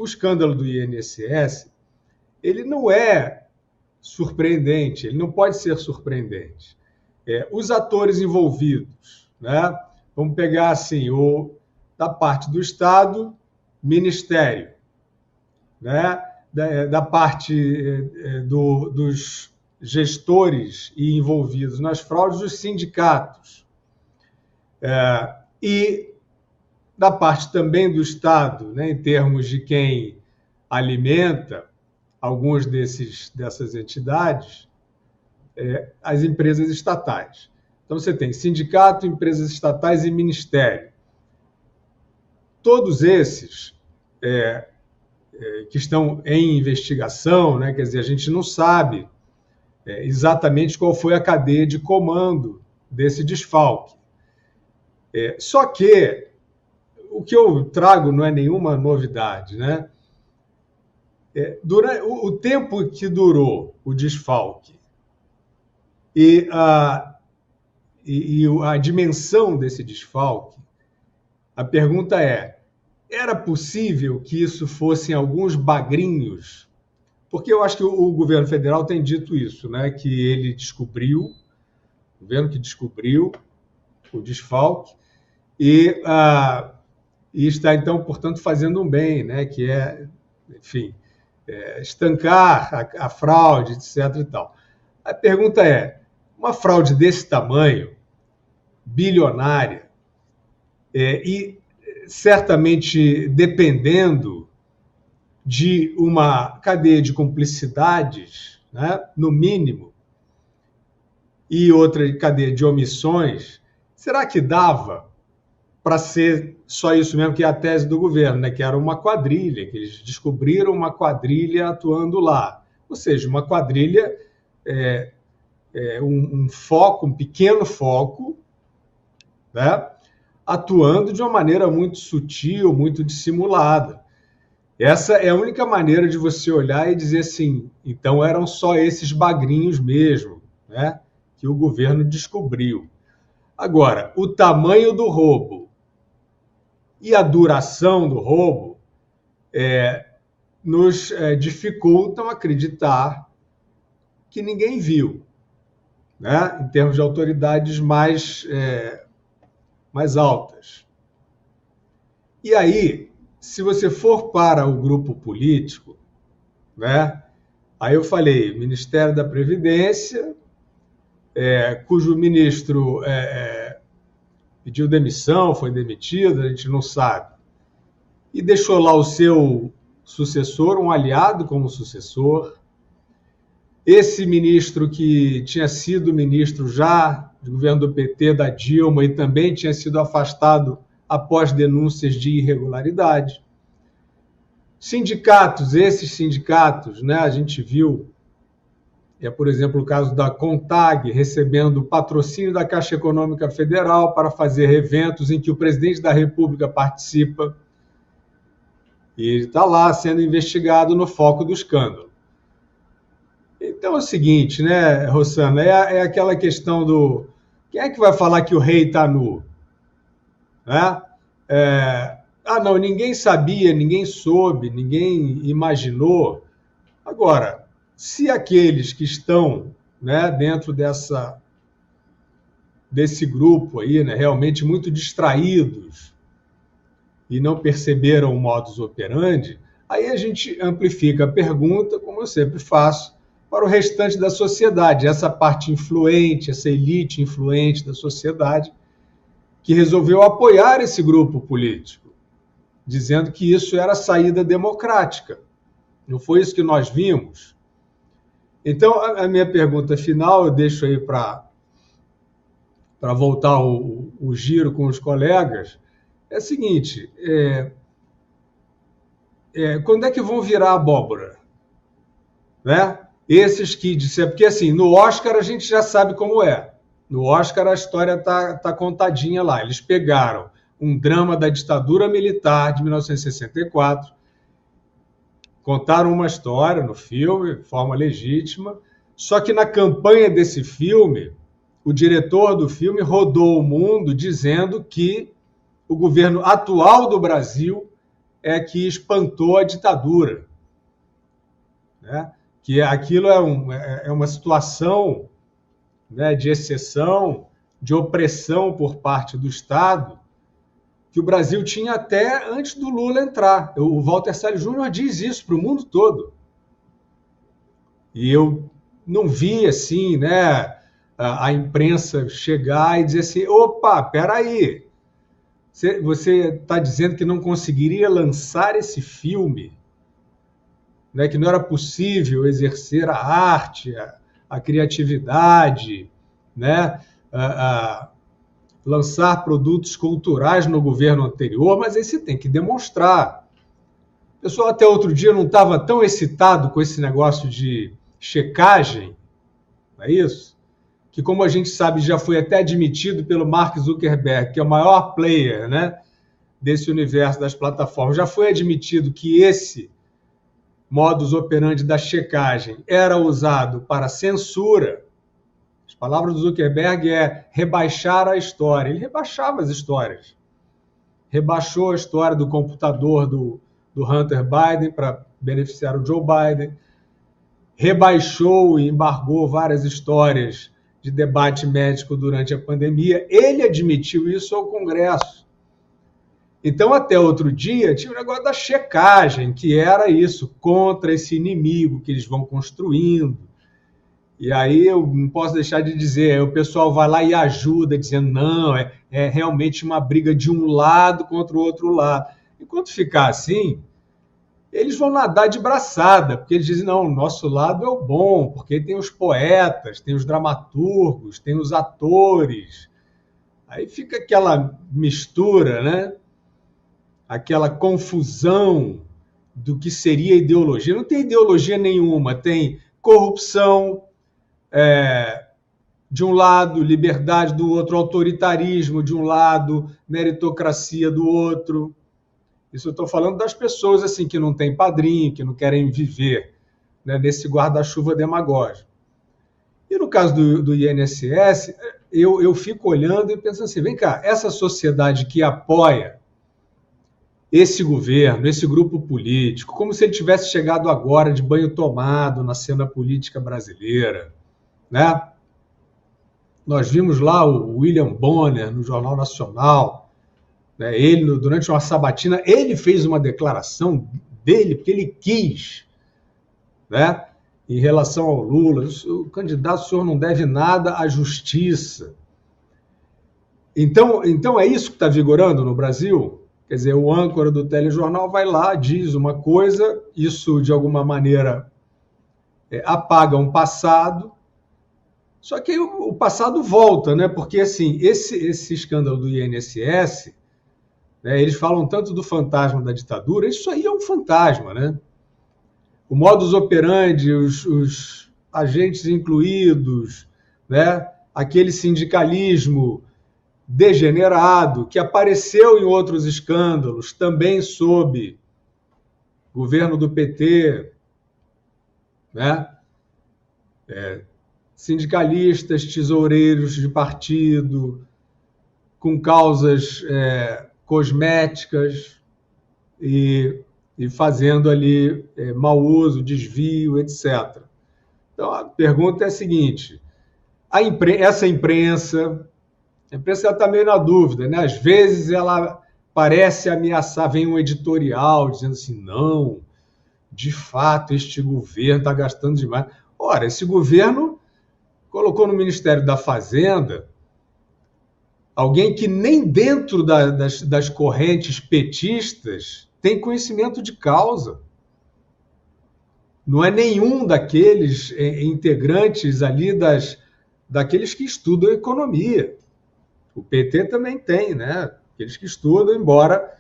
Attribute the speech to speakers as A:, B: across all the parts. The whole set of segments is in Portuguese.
A: o escândalo do INSS, ele não é surpreendente, ele não pode ser surpreendente. Os atores envolvidos, né? Vamos pegar assim, da parte do Estado, Ministério, né? Da parte dos gestores e envolvidos nas fraudes, os sindicatos. E da parte também do Estado, né, em termos de quem alimenta algumas dessas entidades, as empresas estatais. Então, você tem sindicato, empresas estatais e ministério. Todos esses que estão em investigação, né, quer dizer, a gente não sabe exatamente qual foi a cadeia de comando desse desfalque. Só que o que eu trago não é nenhuma novidade, né? Durante o tempo que durou o desfalque e a dimensão desse desfalque, a pergunta era possível que isso fossem alguns bagrinhos? Porque eu acho que o governo federal tem dito isso, né? Que ele descobriu, o governo que descobriu o desfalque e está, então, portanto, fazendo um bem, né? Que enfim, estancar a fraude, etc. e tal. A pergunta uma fraude desse tamanho, bilionária, e certamente dependendo de uma cadeia de cumplicidades, né, no mínimo, e outra cadeia de omissões, será que dava para ser só isso mesmo, que é a tese do governo, né, que era uma quadrilha, que eles descobriram uma quadrilha atuando lá? Ou seja, uma quadrilha, um foco, um pequeno foco, né, atuando de uma maneira muito sutil, muito dissimulada. Essa é a única maneira de você olhar e dizer assim, então eram só esses bagrinhos mesmo, né, que o governo descobriu. Agora, o tamanho do roubo e a duração do roubo nos dificultam acreditar que ninguém viu, né, em termos de autoridades mais altas. E aí, se você for para o grupo político, né, aí eu falei, Ministério da Previdência, cujo ministro pediu demissão, foi demitido, a gente não sabe, e deixou lá o seu sucessor, um aliado como sucessor. Esse ministro que tinha sido ministro já do governo do PT, da Dilma, e também tinha sido afastado após denúncias de irregularidade. Sindicatos, esses sindicatos, né, a gente viu, por exemplo, o caso da CONTAG, recebendo patrocínio da Caixa Econômica Federal para fazer eventos em que o presidente da República participa, e ele está lá sendo investigado no foco do escândalo. Então é o seguinte, né, Rossana, é aquela questão do... Quem é que vai falar que o rei está nu? Né? Não, ninguém sabia, ninguém soube, ninguém imaginou. Agora, se aqueles que estão, né, dentro desse grupo aí, né, realmente muito distraídos e não perceberam o modus operandi, aí a gente amplifica a pergunta, como eu sempre faço, para o restante da sociedade, essa parte influente, essa elite influente da sociedade, que resolveu apoiar esse grupo político, dizendo que isso era a saída democrática. Não foi isso que nós vimos? Então, a minha pergunta final, eu deixo aí para voltar o giro com os colegas, é a seguinte, quando é que vão virar abóbora? Né? Esses que disseram, porque assim, no Oscar a gente já sabe como é. No Oscar a história está contadinha lá. Eles pegaram um drama da ditadura militar de 1964, contaram uma história no filme, de forma legítima, só que na campanha desse filme, o diretor do filme rodou o mundo dizendo que o governo atual do Brasil é que espantou a ditadura, né? Que aquilo é uma situação, né, de exceção, de opressão por parte do Estado, que o Brasil tinha até antes do Lula entrar. O Walter Salles Júnior diz isso para o mundo todo. E eu não vi assim, né, a imprensa chegar e dizer assim: opa, peraí, você está dizendo que não conseguiria lançar esse filme, né, que não era possível exercer a arte, a criatividade, né, lançar produtos culturais no governo anterior, mas aí você tem que demonstrar. O pessoal até outro dia não estava tão excitado com esse negócio de checagem, não é isso? Que, como a gente sabe, já foi até admitido pelo Mark Zuckerberg, que é o maior player, né, desse universo das plataformas, já foi admitido que esse modus operandi da checagem era usado para censura. As palavras do Zuckerberg é rebaixar a história. Ele rebaixava as histórias. Rebaixou a história do computador do Hunter Biden para beneficiar o Joe Biden. Rebaixou e embargou várias histórias de debate médico durante a pandemia. Ele admitiu isso ao Congresso. Então, até outro dia, tinha o negócio da checagem, que era isso, contra esse inimigo que eles vão construindo. E aí eu não posso deixar de dizer, o pessoal vai lá e ajuda, dizendo, não, é realmente uma briga de um lado contra o outro lado. Enquanto ficar assim, eles vão nadar de braçada, porque eles dizem, não, o nosso lado é o bom, porque tem os poetas, tem os dramaturgos, tem os atores. Aí fica aquela mistura, né? Aquela confusão do que seria ideologia. Não tem ideologia nenhuma, tem corrupção de um lado, liberdade do outro, autoritarismo de um lado, meritocracia do outro. Isso eu estou falando das pessoas assim que não têm padrinho, que não querem viver, né, nesse guarda-chuva demagógico. E no caso do INSS, eu fico olhando e pensando assim, vem cá, essa sociedade que apoia esse governo, esse grupo político, como se ele tivesse chegado agora de banho tomado na cena política brasileira, né? Nós vimos lá o William Bonner no Jornal Nacional, né? Ele, durante uma sabatina, ele fez uma declaração dele, porque ele quis, né? Em relação ao Lula, o candidato, o senhor não deve nada à justiça. Então é isso que está vigorando no Brasil? Quer dizer, o âncora do telejornal vai lá, diz uma coisa, isso de alguma maneira apaga um passado, só que aí o passado volta, né? Porque assim, esse escândalo do INSS, né, eles falam tanto do fantasma da ditadura, isso aí é um fantasma, né? O modus operandi, os agentes incluídos, né? Aquele sindicalismo degenerado, que apareceu em outros escândalos, também sob governo do PT, né? Sindicalistas, tesoureiros de partido, com causas cosméticas e fazendo ali mau uso, desvio, etc. Então, a pergunta é a seguinte, essa imprensa... A imprensa está meio na dúvida, né? Às vezes ela parece ameaçar, vem um editorial dizendo assim, não, de fato este governo está gastando demais. Ora, esse governo colocou no Ministério da Fazenda alguém que nem dentro das correntes petistas tem conhecimento de causa. Não é nenhum daqueles integrantes ali daqueles que estudam economia. O PT também tem, né? Aqueles que estudam, embora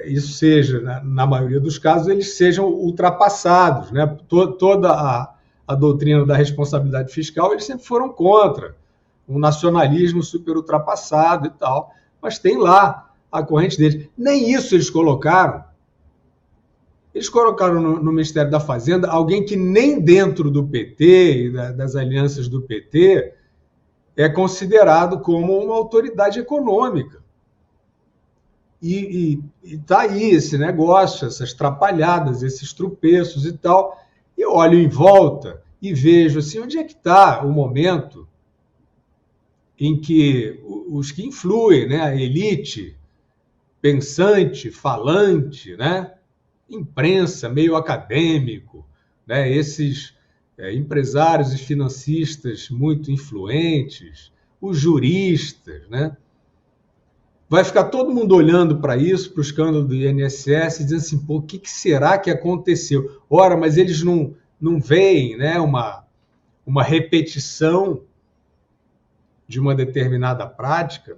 A: isso seja, na maioria dos casos, eles sejam ultrapassados, né? Toda a doutrina da responsabilidade fiscal, eles sempre foram contra um nacionalismo super ultrapassado e tal, mas tem lá a corrente deles. Nem isso eles colocaram. Eles colocaram no Ministério da Fazenda alguém que nem dentro do PT e das alianças do PT é considerado como uma autoridade econômica. E tá aí esse negócio, essas trapalhadas, esses tropeços e tal. Eu olho em volta e vejo assim, onde é que está o momento em que os que influem, né, a elite pensante, falante, né, imprensa, meio acadêmico, né, esses empresários e financistas muito influentes, os juristas, né, vai ficar todo mundo olhando para isso, para o escândalo do INSS, e dizendo assim, pô, o que será que aconteceu? Ora, mas eles não veem, né, uma repetição de uma determinada prática.